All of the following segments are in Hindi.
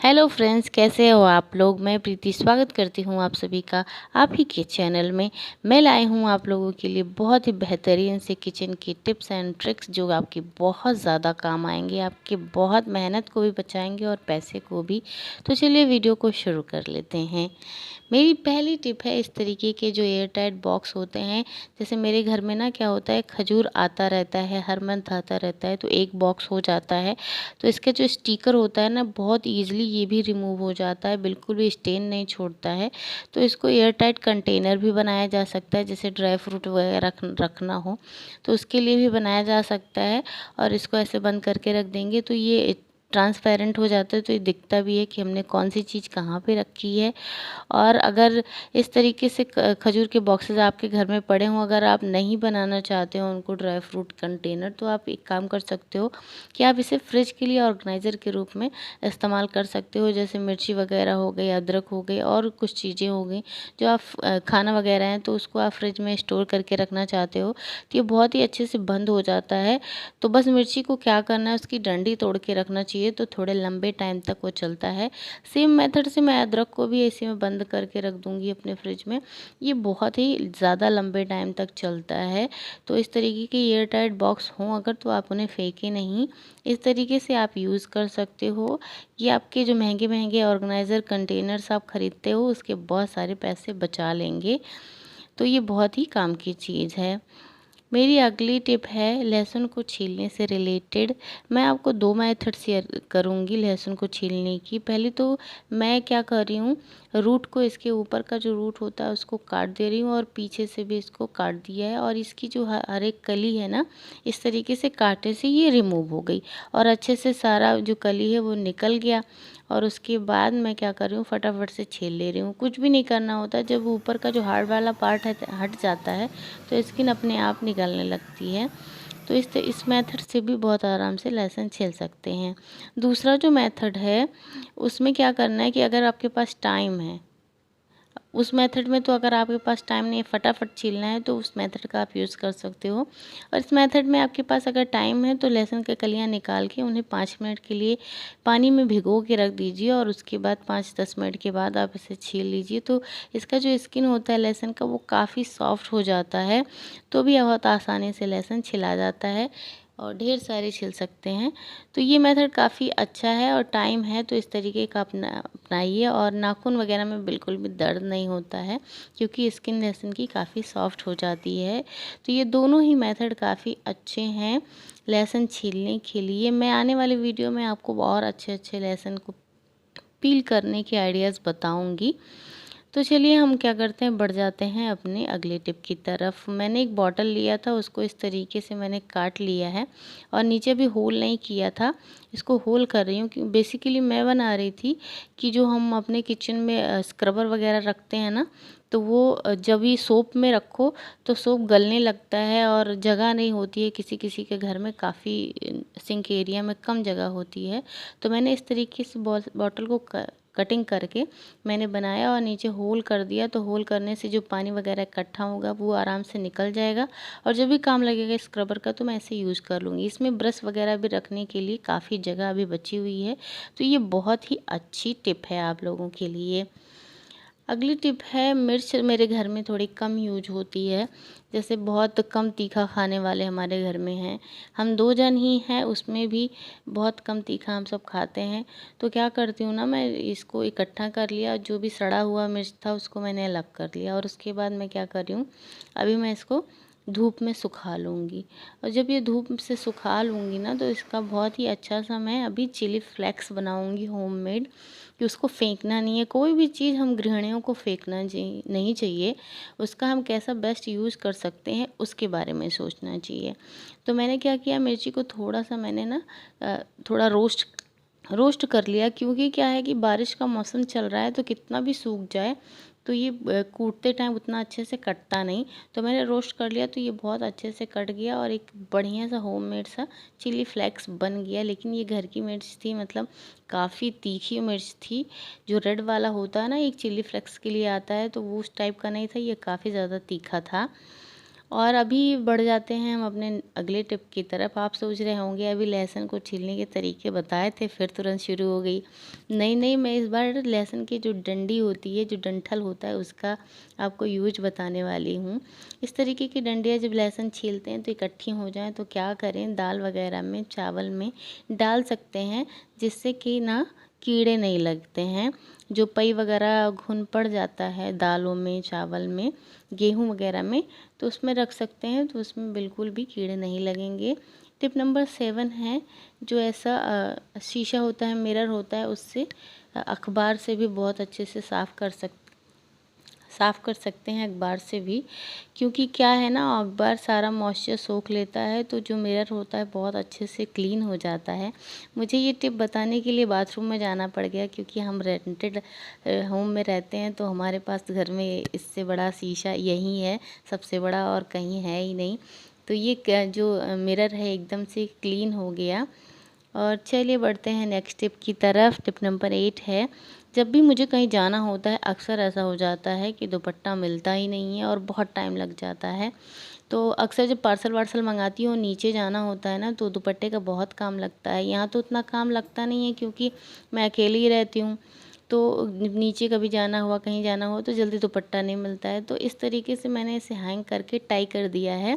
हेलो फ्रेंड्स, कैसे हो आप लोग। मैं प्रीति स्वागत करती हूँ आप सभी का आप ही के चैनल में। मैं लाई हूँ आप लोगों के लिए बहुत ही बेहतरीन से किचन की टिप्स एंड ट्रिक्स जो आपकी बहुत ज़्यादा काम आएंगे, आपके बहुत मेहनत को भी बचाएंगे और पैसे को भी। तो चलिए वीडियो को शुरू कर लेते हैं। मेरी पहली टिप है इस तरीके के जो एयर टाइट बॉक्स होते हैं। जैसे मेरे घर में ना क्या होता है, खजूर आता रहता है, हर मंथ आता रहता है, तो एक बॉक्स हो जाता है। तो इसका जो स्टिकर होता है ना, बहुत ईजिली ये भी रिमूव हो जाता है, बिल्कुल भी स्टेन नहीं छोड़ता है। तो इसको एयर टाइट कंटेनर भी बनाया जा सकता है, जैसे ड्राई फ्रूट वगैरह रखना हो तो उसके लिए भी बनाया जा सकता है। और इसको ऐसे बंद करके रख देंगे तो ये ट्रांसपेरेंट हो जाता है, तो ये दिखता भी है कि हमने कौन सी चीज़ कहाँ पे रखी है। और अगर इस तरीके से खजूर के बॉक्सेस आपके घर में पड़े हों, अगर आप नहीं बनाना चाहते हो उनको ड्राई फ्रूट कंटेनर, तो आप एक काम कर सकते हो कि आप इसे फ्रिज के लिए ऑर्गेनाइज़र के रूप में इस्तेमाल कर सकते हो। जैसे मिर्ची वगैरह हो गई, अदरक हो गई और कुछ चीज़ें हो गई जो आप खाना वगैरह हैं तो उसको आप फ्रिज में स्टोर करके रखना चाहते हो, तो ये बहुत ही अच्छे से बंद हो जाता है। तो बस मिर्ची को क्या करना है, उसकी डंडी तोड़ के रखना चाहिए, तो थोड़े लंबे टाइम तक वो चलता है। सेम मेथड से मैं अदरक को भी ऐसे में बंद करके रख दूँगी अपने फ्रिज में। ये बहुत ही ज़्यादा लंबे टाइम तक चलता है। तो इस तरीके के एयर टाइट बॉक्स हों अगर, तो आप उन्हें फेंकें नहीं। इस तरीके से आप यूज़ कर सकते हो। ये आपके जो महंगे-महंगे ऑर्गेनाइज़र कंटेनर्स आप खरीदते हो उसके बहुत सारे पैसे बचा लेंगे। तो ये बहुत ही काम की चीज़ है। मेरी अगली टिप है लहसुन को छीलने से रिलेटेड। मैं आपको 2 मेथड शेयर करूँगी लहसुन को छीलने की। पहले तो मैं क्या कर रही हूँ, रूट को, इसके ऊपर का जो रूट होता है उसको काट दे रही हूँ और पीछे से भी इसको काट दिया है, और इसकी जो हर एक कली है ना, इस तरीके से काटने से ये रिमूव हो गई और अच्छे से सारा जो कली है वो निकल गया। और उसके बाद मैं क्या कर रही हूँ, फटाफट से छील ले रही हूँ। कुछ भी नहीं करना होता, जब ऊपर का जो हार्ड वाला पार्ट है हट जाता है तो स्किन अपने आप निकलने लगती है। तो इस मेथड से भी बहुत आराम से लहसुन छील सकते हैं। दूसरा जो मेथड है उसमें क्या करना है कि अगर आपके पास टाइम है, उस मेथड में तो अगर आपके पास टाइम नहीं है, फटाफट छीलना है, तो उस मेथड का आप यूज़ कर सकते हो। और इस मेथड में आपके पास अगर टाइम है तो लहसुन की कलियां निकाल के उन्हें 5 मिनट के लिए पानी में भिगो के रख दीजिए, और उसके बाद 5-10 मिनट के बाद आप इसे छील लीजिए। तो इसका जो स्किन होता है लहसुन का, वो काफ़ी सॉफ्ट हो जाता है, तो भी बहुत आसानी से लहसुन छिला जाता है और ढेर सारे छिल सकते हैं। तो ये मेथड काफ़ी अच्छा है, और टाइम है तो इस तरीके का अपनाइए। और नाखून वगैरह में बिल्कुल भी दर्द नहीं होता है, क्योंकि स्किन लहसुन की काफ़ी सॉफ्ट हो जाती है। तो ये दोनों ही मेथड काफ़ी अच्छे हैं लहसुन छीलने के लिए। मैं आने वाले वीडियो में आपको और अच्छे अच्छे लहसुन को पील करने के आइडियाज़ बताऊंगी। तो चलिए हम क्या करते हैं, बढ़ जाते हैं अपने अगले टिप की तरफ। मैंने एक बॉटल लिया था, उसको इस तरीके से मैंने काट लिया है और नीचे भी होल नहीं किया था। इसको होल कर रही हूँ कि बेसिकली मैं बना रही थी कि जो हम अपने किचन में स्क्रबर वगैरह रखते हैं ना, तो वो जब भी सोप में रखो तो सोप गलने लगता है और जगह नहीं होती है। किसी किसी के घर में काफ़ी सिंक एरिया में कम जगह होती है। तो मैंने इस तरीके से बॉटल को कटिंग करके मैंने बनाया और नीचे होल कर दिया। तो होल करने से जो पानी वगैरह इकट्ठा होगा वो आराम से निकल जाएगा, और जब भी काम लगेगा स्क्रबर का तो मैं इसे यूज़ कर लूँगी। इसमें ब्रश वगैरह भी रखने के लिए काफ़ी जगह अभी बची हुई है। तो ये बहुत ही अच्छी टिप है आप लोगों के लिए। अगली टिप है, मिर्च मेरे घर में थोड़ी कम यूज होती है। जैसे बहुत कम तीखा खाने वाले हमारे घर में हैं, हम 2 जन ही हैं, उसमें भी बहुत कम तीखा हम सब खाते हैं। तो क्या करती हूँ ना, मैं इसको इकट्ठा कर लिया, जो भी सड़ा हुआ मिर्च था उसको मैंने अलग कर लिया, और उसके बाद मैं क्या कर रही हूँ, अभी मैं इसको धूप में सुखा लूँगी। और जब ये धूप से सुखा लूँगी ना, तो इसका बहुत ही अच्छा सा मैं अभी चिली फ्लेक्स बनाऊँगी होममेड, कि उसको फेंकना नहीं है। कोई भी चीज़ हम गृहिणियों को फेंकना नहीं चाहिए, उसका हम कैसा बेस्ट यूज़ कर सकते हैं उसके बारे में सोचना चाहिए। तो मैंने क्या किया, मिर्ची को थोड़ा सा मैंने ना थोड़ा रोस्ट कर लिया, क्योंकि क्या है कि बारिश का मौसम चल रहा है, तो कितना भी सूख जाए तो ये कूटते टाइम उतना अच्छे से कटता नहीं। तो मैंने रोस्ट कर लिया तो ये बहुत अच्छे से कट गया, और एक बढ़िया सा होममेड सा चिली फ्लेक्स बन गया। लेकिन ये घर की मिर्च थी, मतलब काफ़ी तीखी मिर्च थी। जो रेड वाला होता है ना, एक चिली फ्लेक्स के लिए आता है, तो वो उस टाइप का नहीं था, ये काफ़ी ज़्यादा तीखा था। और अभी बढ़ जाते हैं हम अपने अगले टिप की तरफ। आप सोच रहे होंगे अभी लहसुन को छीलने के तरीके बताए थे, फिर तुरंत शुरू हो गई। नहीं, मैं इस बार लहसुन की जो डंडी होती है, जो डंठल होता है, उसका आपको यूज बताने वाली हूँ। इस तरीके की डंडियाँ जब लहसुन छीलते हैं तो इकट्ठी हो जाएँ तो क्या करें, दाल वगैरह में, चावल में डाल सकते हैं, जिससे कि ना कीड़े नहीं लगते हैं। जो पई वगैरह घुन पड़ जाता है दालों में, चावल में, गेहूँ वगैरह में, तो उसमें रख सकते हैं, तो उसमें बिल्कुल भी कीड़े नहीं लगेंगे। टिप नंबर 7 है, जो ऐसा शीशा होता है, मिरर होता है, उससे अखबार से भी बहुत अच्छे से साफ़ कर सकते हैं अखबार से भी, क्योंकि क्या है ना, अखबार सारा मॉइस्चर सोख लेता है, तो जो मिरर होता है बहुत अच्छे से क्लीन हो जाता है। मुझे ये टिप बताने के लिए बाथरूम में जाना पड़ गया, क्योंकि हम रेंटेड होम में रहते हैं, तो हमारे पास घर में इससे बड़ा शीशा यही है, सबसे बड़ा, और कहीं है ही नहीं। तो ये जो मिरर है एकदम से क्लीन हो गया। और चलिए बढ़ते हैं नेक्स्ट टिप की तरफ। टिप नंबर 8 है, जब भी मुझे कहीं जाना होता है, अक्सर ऐसा हो जाता है कि दुपट्टा मिलता ही नहीं है और बहुत टाइम लग जाता है। तो अक्सर जब पार्सल वार्सल मंगाती हूँ, नीचे जाना होता है ना, तो दुपट्टे का बहुत काम लगता है। यहाँ तो उतना काम लगता नहीं है, क्योंकि मैं अकेली ही रहती हूँ। तो नीचे कभी जाना हुआ, कहीं जाना हुआ, तो जल्दी दुपट्टा नहीं मिलता है। तो इस तरीके से मैंने इसे हैंग करके टाई कर दिया है।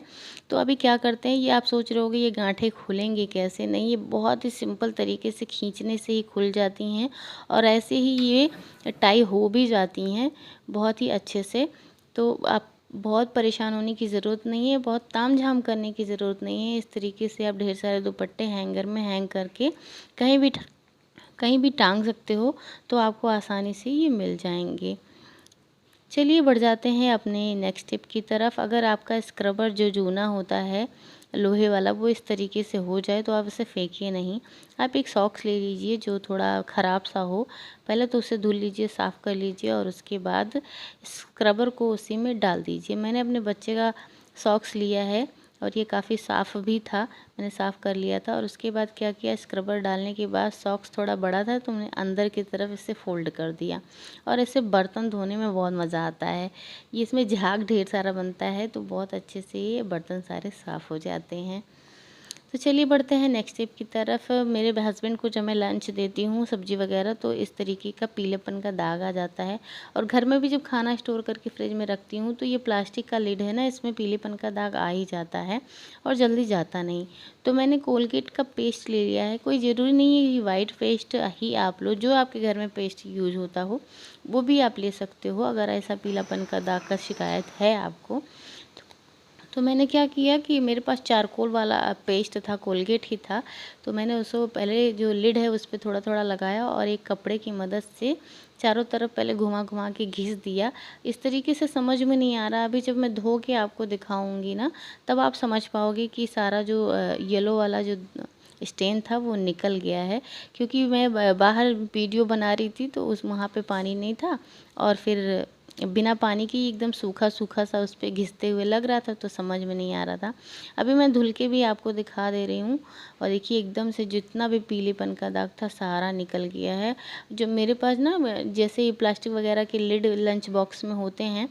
तो अभी क्या करते हैं, ये आप सोच रहे होगे ये गांठें खुलेंगे कैसे? नहीं, ये बहुत ही सिंपल तरीके से खींचने से ही खुल जाती हैं, और ऐसे ही ये टाई हो भी जाती हैं बहुत ही अच्छे से। तो आप बहुत परेशान होने की ज़रूरत नहीं है, बहुत तामझाम करने की ज़रूरत नहीं है। इस तरीके से आप ढेर सारे दुपट्टे हैंगर में हैंग करके कहीं भी टांग सकते हो, तो आपको आसानी से ये मिल जाएंगे। चलिए बढ़ जाते हैं अपने नेक्स्ट टिप की तरफ। अगर आपका स्क्रबर जो जूना होता है, लोहे वाला, वो इस तरीके से हो जाए, तो आप इसे फेंकिए नहीं। आप एक सॉक्स ले लीजिए जो थोड़ा ख़राब सा हो, पहले तो उसे धुल लीजिए, साफ़ कर लीजिए, और उसके बाद स्क्रबर को उसी में डाल दीजिए। मैंने अपने बच्चे का सॉक्स लिया है, और ये काफ़ी साफ़ भी था, मैंने साफ़ कर लिया था। और उसके बाद क्या किया, स्क्रबर डालने के बाद सॉक्स थोड़ा बड़ा था, तो मैंने अंदर की तरफ इसे फ़ोल्ड कर दिया। और इससे बर्तन धोने में बहुत मज़ा आता है। ये इसमें झाग ढेर सारा बनता है, तो बहुत अच्छे से ये बर्तन सारे साफ़ हो जाते हैं। तो चलिए बढ़ते हैं नेक्स्ट टिप की तरफ। मेरे हस्बैंड को जब मैं लंच देती हूँ, सब्जी वगैरह, तो इस तरीके का पीलेपन का दाग आ जाता है। और घर में भी जब खाना स्टोर करके फ्रिज में रखती हूँ, तो ये प्लास्टिक का लिड है ना, इसमें पीलेपन का दाग आ ही जाता है, और जल्दी जाता नहीं। तो मैंने कोलगेट का पेस्ट ले लिया है। कोई ज़रूरी नहीं है कि वाइट पेस्ट ही आप लो, जो आपके घर में पेस्ट यूज होता हो वो भी आप ले सकते हो, अगर ऐसा पीलापन का दाग का शिकायत है आपको। तो मैंने क्या किया कि मेरे पास चारकोल वाला पेस्ट था, कोलगेट ही था, तो मैंने उसको पहले जो लिड है उस पे थोड़ा थोड़ा लगाया, और एक कपड़े की मदद से चारों तरफ पहले घुमा घुमा के घिस दिया। इस तरीके से समझ में नहीं आ रहा, अभी जब मैं धो के आपको दिखाऊंगी ना, तब आप समझ पाओगे कि सारा जो येलो वाला जो स्टेन था वो निकल गया है। क्योंकि मैं बाहर वीडियो बना रही थी, तो उस वहाँ पे पानी नहीं था, और फिर बिना पानी की एकदम सूखा सूखा सा उस पर घिसते हुए लग रहा था, तो समझ में नहीं आ रहा था। अभी मैं धुल के भी आपको दिखा दे रही हूँ, और देखिए एकदम से जितना भी पीलेपन का दाग था सारा निकल गया है। जो मेरे पास ना, जैसे ये प्लास्टिक वगैरह के लिड लंच बॉक्स में होते हैं,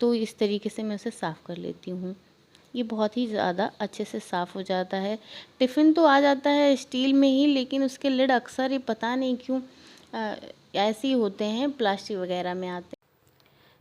तो इस तरीके से मैं उसे साफ़ कर लेती हूँ। ये बहुत ही ज़्यादा अच्छे से साफ़ हो जाता है। टिफ़िन तो आ जाता है स्टील में ही, लेकिन उसके लिड अक्सर ही पता नहीं क्यों ऐसे ही होते हैं, प्लास्टिक वगैरह में आते हैं।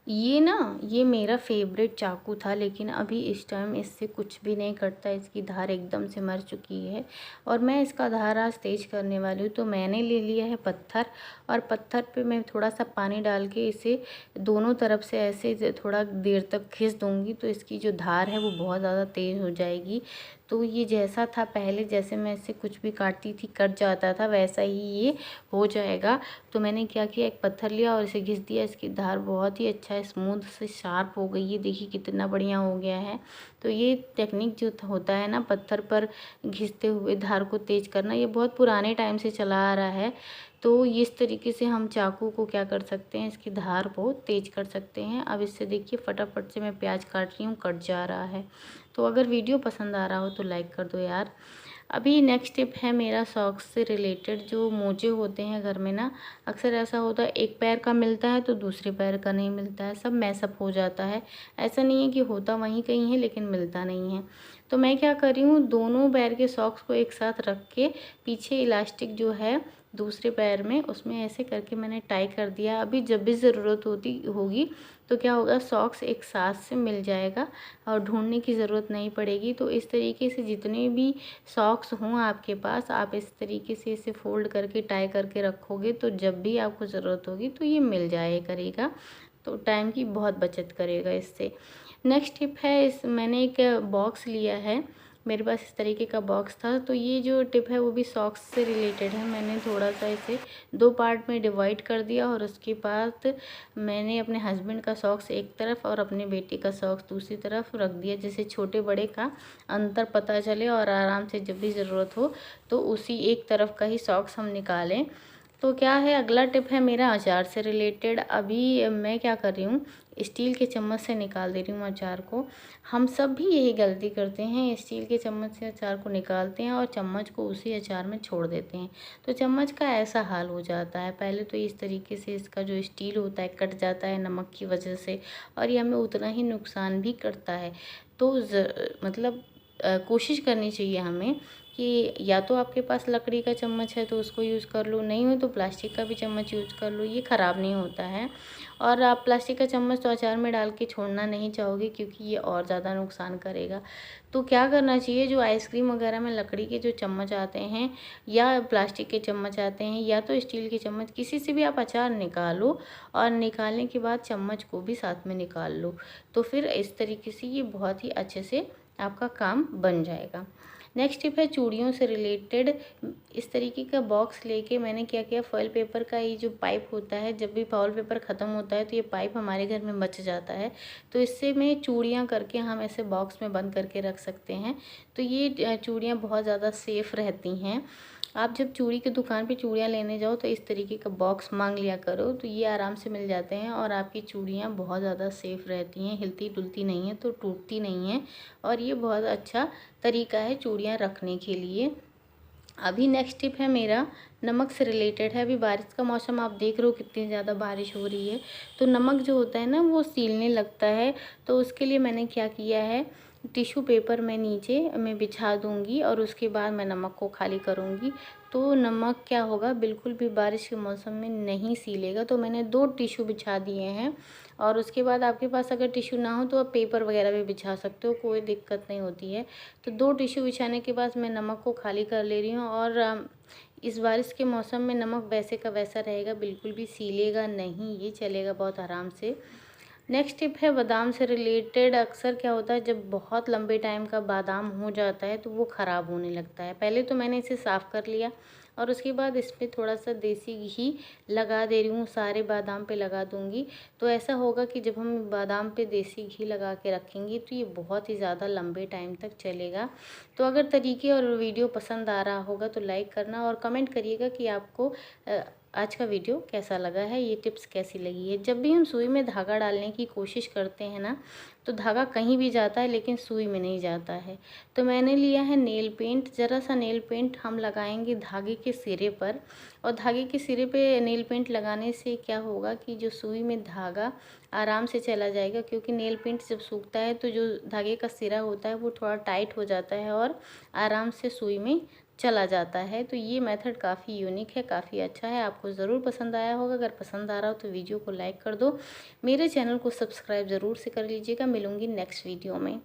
ये मेरा फेवरेट चाकू था, लेकिन अभी इस टाइम इससे कुछ भी नहीं कटता, इसकी धार एकदम से मर चुकी है। और मैं इसका धार आज तेज करने वाली हूँ, तो मैंने ले लिया है पत्थर, और पत्थर पे मैं थोड़ा सा पानी डाल के इसे दोनों तरफ से ऐसे थोड़ा देर तक खींच दूँगी, तो इसकी जो धार है वो बहुत ज़्यादा तेज़ हो जाएगी। तो ये जैसा था पहले, जैसे मैं इससे कुछ भी काटती थी कट जाता था, वैसा ही ये हो जाएगा। तो मैंने क्या किया, एक पत्थर लिया और इसे घिस दिया। इसकी धार बहुत ही अच्छा है, स्मूथ से शार्प हो गई है, देखिए कितना बढ़िया हो गया है। तो ये टेक्निक जो होता है ना, पत्थर पर घिसते हुए धार को तेज करना, ये बहुत पुराने टाइम से चला आ रहा है। तो इस तरीके से हम चाकू को क्या कर सकते हैं, इसकी धार को तेज कर सकते हैं। अब इससे देखिए फटाफट से मैं प्याज काट रही हूँ, कट जा रहा है। तो अगर वीडियो पसंद आ रहा हो तो लाइक कर दो यार। अभी नेक्स्ट टिप है मेरा सॉक्स से रिलेटेड। जो मोजे होते हैं घर में ना, अक्सर ऐसा होता है एक पैर का मिलता है तो दूसरे पैर का नहीं मिलता है, सब मैसअप हो जाता है। ऐसा नहीं है कि होता वहीं कहीं है लेकिन मिलता नहीं है। तो मैं क्या कर रही हूँ, दोनों पैर के सॉक्स को एक साथ रख के पीछे इलास्टिक जो है दूसरे पैर में, उसमें ऐसे करके मैंने टाई कर दिया। अभी जब भी ज़रूरत होती होगी तो क्या होगा, सॉक्स एक साथ से मिल जाएगा और ढूंढने की ज़रूरत नहीं पड़ेगी। तो इस तरीके से जितने भी सॉक्स हों आपके पास, आप इस तरीके से इसे फ़ोल्ड करके टाई करके रखोगे तो जब भी आपको ज़रूरत होगी तो ये मिल जाया करेगा। तो टाइम की बहुत बचत करेगा इससे। नेक्स्ट टिप है, इस मैंने एक बॉक्स लिया है, मेरे पास इस तरीके का बॉक्स था। तो ये जो टिप है वो भी सॉक्स से रिलेटेड है। मैंने थोड़ा सा इसे 2 पार्ट में डिवाइड कर दिया और उसके बाद मैंने अपने हस्बैंड का सॉक्स एक तरफ और अपने बेटे का सॉक्स दूसरी तरफ रख दिया, जिससे छोटे बड़े का अंतर पता चले और आराम से जब भी ज़रूरत हो तो उसी एक तरफ का ही सॉक्स हम निकालें। तो क्या है, अगला टिप है मेरा अचार से रिलेटेड। अभी मैं क्या कर रही हूँ, स्टील के चम्मच से निकाल दे रही हूँ अचार को। हम सब भी यही गलती करते हैं, स्टील के चम्मच से अचार को निकालते हैं और चम्मच को उसी अचार में छोड़ देते हैं। तो चम्मच का ऐसा हाल हो जाता है। पहले तो इस तरीके से इसका जो स्टील होता है कट जाता है नमक की वजह से, और ये हमें उतना ही नुकसान भी करता है। तो मतलब कोशिश करनी चाहिए हमें कि या तो आपके पास लकड़ी का चम्मच है तो उसको यूज़ कर लो, नहीं हो तो प्लास्टिक का भी चम्मच यूज़ कर लो, ये ख़राब नहीं होता है। और आप प्लास्टिक का चम्मच तो अचार में डाल के छोड़ना नहीं चाहोगे क्योंकि ये और ज़्यादा नुकसान करेगा। तो क्या करना चाहिए, जो आइसक्रीम वगैरह में लकड़ी के जो चम्मच आते हैं या प्लास्टिक के चम्मच आते हैं या तो स्टील के चम्मच, किसी से भी आप अचार निकालो और निकालने के बाद चम्मच को भी साथ में निकाल लो। तो फिर इस तरीके से ये बहुत ही अच्छे से आपका काम बन जाएगा। नेक्स्ट टिप है चूड़ियों से रिलेटेड। इस तरीके का बॉक्स लेके मैंने क्या किया, फॉइल पेपर का ये जो पाइप होता है, जब भी फॉइल पेपर ख़त्म होता है तो ये पाइप हमारे घर में बच जाता है। तो इससे में चूड़ियाँ करके हम ऐसे बॉक्स में बंद करके रख सकते हैं। तो ये चूड़ियाँ बहुत ज़्यादा सेफ़ रहती हैं। आप जब चूड़ी की दुकान पे चूड़ियाँ लेने जाओ तो इस तरीके का बॉक्स मांग लिया करो, तो ये आराम से मिल जाते हैं और आपकी चूड़ियाँ बहुत ज़्यादा सेफ़ रहती हैं, हिलती डुलती नहीं है, तो टूटती नहीं हैं। और ये बहुत अच्छा तरीका है चूड़ियाँ रखने के लिए। अभी नेक्स्ट टिप है मेरा नमक से रिलेटेड है। अभी बारिश का मौसम, आप देख रहे हो कितनी ज़्यादा बारिश हो रही है, तो नमक जो होता है ना वो सीलने लगता है। तो उसके लिए मैंने क्या किया है, टिश्यू पेपर मैं नीचे मैं बिछा दूंगी और उसके बाद मैं नमक को खाली करूंगी। तो नमक क्या होगा, बिल्कुल भी बारिश के मौसम में नहीं सीलेगा। तो मैंने 2 टिश्यू बिछा दिए हैं और उसके बाद आपके पास अगर टिश्यू ना हो तो आप पेपर वगैरह भी बिछा सकते हो, कोई दिक्कत नहीं होती है। तो 2 टिश्यू बिछाने के बाद मैं नमक को खाली कर ले रही हूँ। और इस बारिश के मौसम में नमक वैसे का वैसा रहेगा, बिल्कुल भी सीलेगा नहीं, ये चलेगा बहुत आराम से। नेक्स्ट टिप है बादाम से रिलेटेड। अक्सर क्या होता है, जब बहुत लंबे टाइम का बादाम हो जाता है तो वो ख़राब होने लगता है। पहले तो मैंने इसे साफ़ कर लिया और उसके बाद इस पर थोड़ा सा देसी घी लगा दे रही हूँ, सारे बादाम पे लगा दूँगी। तो ऐसा होगा कि जब हम बादाम पे देसी घी लगा के रखेंगे तो ये बहुत ही ज़्यादा लंबे टाइम तक चलेगा। तो अगर तरीके और वीडियो पसंद आ रहा होगा तो लाइक करना और कमेंट करिएगा कि आपको आज का वीडियो कैसा लगा है, ये टिप्स कैसी लगी है। जब भी हम सुई में धागा डालने की कोशिश करते हैं ना, तो धागा कहीं भी जाता है लेकिन सुई में नहीं जाता है। तो मैंने लिया है नेल पेंट, ज़रा सा नेल पेंट हम लगाएंगे धागे के सिरे पर, और धागे के सिरे पे नेल पेंट लगाने से क्या होगा कि जो सुई में धागा आराम से चला जाएगा, क्योंकि नेल पेंट जब सूखता है तो जो धागे का सिरा होता है वो थोड़ा टाइट हो जाता है और आराम से सुई में चला जाता है। तो ये मेथड काफ़ी यूनिक है, काफ़ी अच्छा है, आपको ज़रूर पसंद आया होगा। अगर पसंद आ रहा हो तो वीडियो को लाइक कर दो, मेरे चैनल को सब्सक्राइब ज़रूर से कर लीजिएगा। मिलूँगी नेक्स्ट वीडियो में।